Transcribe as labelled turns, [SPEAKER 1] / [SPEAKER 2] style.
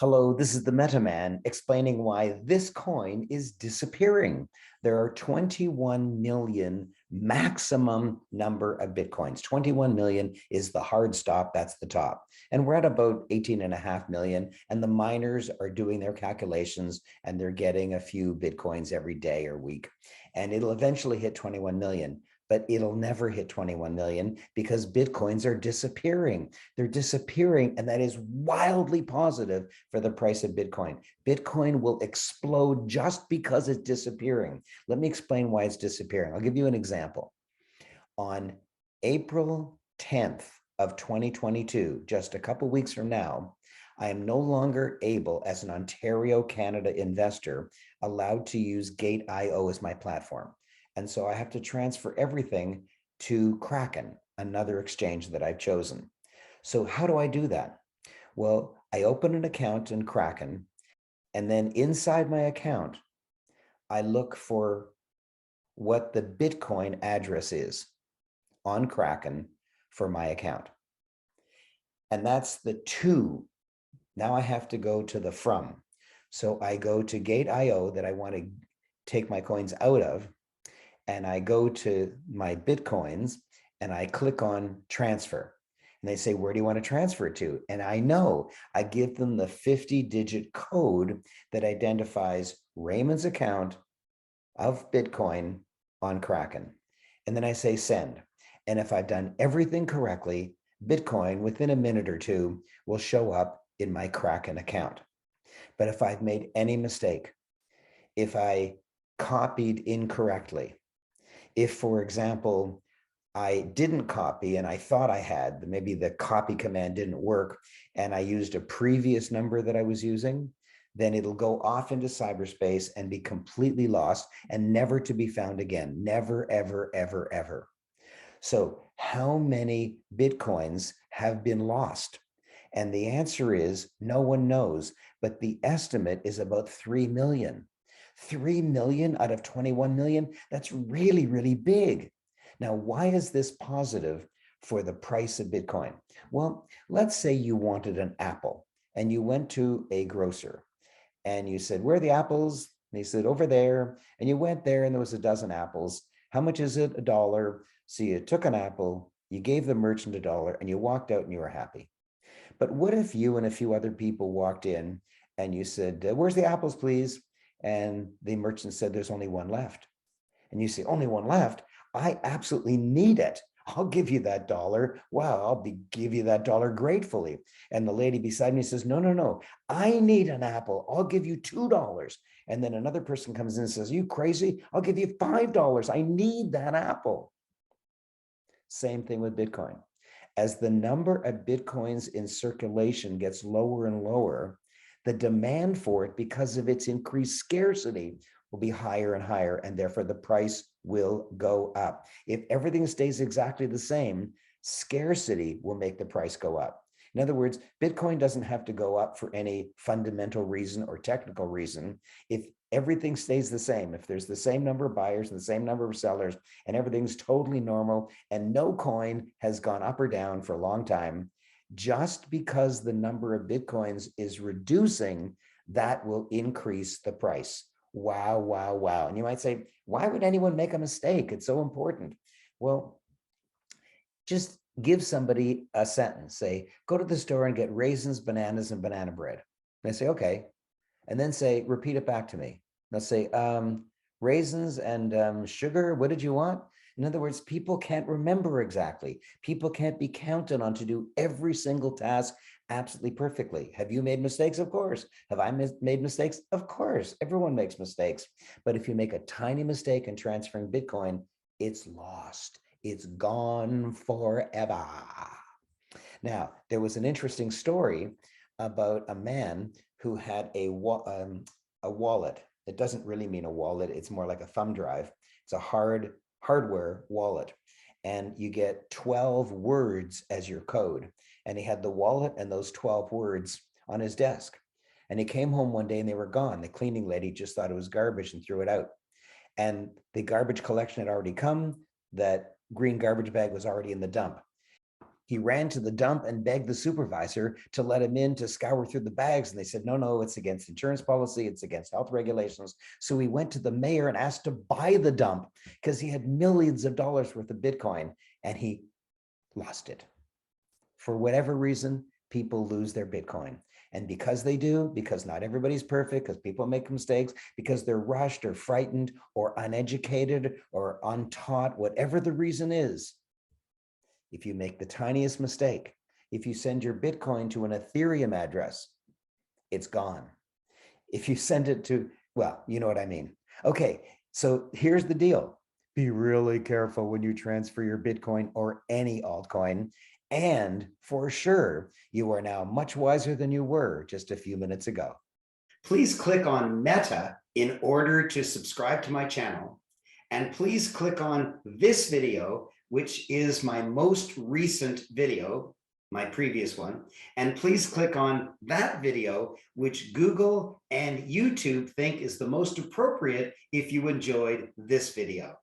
[SPEAKER 1] Hello, this is the MetaMan explaining why this coin is disappearing. There are 21 million maximum number of Bitcoins. 21 million is the hard stop, that's the top. And we're at about 18.5 million, and the miners are doing their calculations and they're getting a few Bitcoins every day or week. And it'll eventually hit 21 million, but it'll never hit 21 million because Bitcoins are disappearing. They're disappearing, and that is wildly positive for the price of Bitcoin. Bitcoin will explode just because it's disappearing. Let me explain why it's disappearing. I'll give you an example. On April 10th of 2022, just a couple weeks from now, I am no longer able, as an Ontario, Canada investor, allowed to use Gate.io as my platform. And so I have to transfer everything to Kraken, another exchange that I've chosen. So how do I do that? Well, I open an account in Kraken, and then inside my account, I look for what the Bitcoin address is on Kraken for my account. And that's the to. Now I have to go to the from. So I go to Gate.io that I want to take my coins out of, and I go to my Bitcoins and I click on transfer. And they say, where do you want to transfer it to? And I know I give them the 50-digit code that identifies Raymond's account of Bitcoin on Kraken. And then I say send. And if I've done everything correctly, Bitcoin within a minute or two will show up in my Kraken account. But if I've made any mistake, if I copied incorrectly, if, for example, I didn't copy and I thought I had, maybe the copy command didn't work and I used a previous number that I was using, then it'll go off into cyberspace and be completely lost and never to be found again. Never, ever, ever, ever. So how many Bitcoins have been lost? And the answer is no one knows, but the estimate is about 3 million. 3 million out of 21 million, that's really, really big. Now, why is this positive for the price of Bitcoin? Well, let's say you wanted an apple and you went to a grocer and you said, where are the apples? And he said, over there. And you went there and there was a dozen apples. How much is it? $1. So you took an apple, you gave the merchant $1, and you walked out and you were happy. But what if you and a few other people walked in and you said, where's the apples, please? And the merchant said, there's only one left. And you say, only one left? I absolutely need it. I'll give you that $1. Wow, give you that $1 gratefully. And the lady beside me says, no, no, no, I need an apple. I'll give you $2. And then another person comes in and says, are you crazy? I'll give you $5. I need that apple. Same thing with Bitcoin. As the number of Bitcoins in circulation gets lower and lower, the demand for it, because of its increased scarcity, will be higher and higher, and therefore the price will go up. If everything stays exactly the same, scarcity will make the price go up. In other words, Bitcoin doesn't have to go up for any fundamental reason or technical reason. If everything stays the same, if there's the same number of buyers and the same number of sellers, and everything's totally normal, and no coin has gone up or down for a long time, just because the number of Bitcoins is reducing, that will increase the price. Wow, wow, wow. And you might say, why would anyone make a mistake? It's so important. Well, just give somebody a sentence. Say, go to the store and get raisins, bananas, and banana bread. And they say, okay. And then say, repeat it back to me. They'll say, raisins and sugar, what did you want? In other words, people can't remember exactly. People can't be counted on to do every single task absolutely perfectly. Have you made mistakes? Of course. Have I made mistakes? Of course. Everyone makes mistakes. But if you make a tiny mistake in transferring Bitcoin, it's lost. It's gone forever. Now, there was an interesting story about a man who had a wallet. It doesn't really mean a wallet. It's more like a thumb drive. It's a hardware wallet. And you get 12 words as your code. And he had the wallet and those 12 words on his desk. And he came home one day and they were gone. The cleaning lady just thought it was garbage and threw it out. And the garbage collection had already come. That green garbage bag was already in the dump. He ran to the dump and begged the supervisor to let him in to scour through the bags. And they said, no, no, it's against insurance policy. It's against health regulations. So he went to the mayor and asked to buy the dump because he had millions of dollars worth of Bitcoin, and he lost it. For whatever reason, people lose their Bitcoin. And because they do, because not everybody's perfect, because people make mistakes, because they're rushed or frightened or uneducated or untaught, whatever the reason is, if you make the tiniest mistake, if you send your Bitcoin to an Ethereum address, it's gone. If you send it to, well, you know what I mean. Okay, so here's the deal. Be really careful when you transfer your Bitcoin or any altcoin. And for sure, you are now much wiser than you were just a few minutes ago. Please click on Meta in order to subscribe to my channel. And please click on this video, which is my most recent video, my previous one. And please click on that video, which Google and YouTube think is the most appropriate if you enjoyed this video.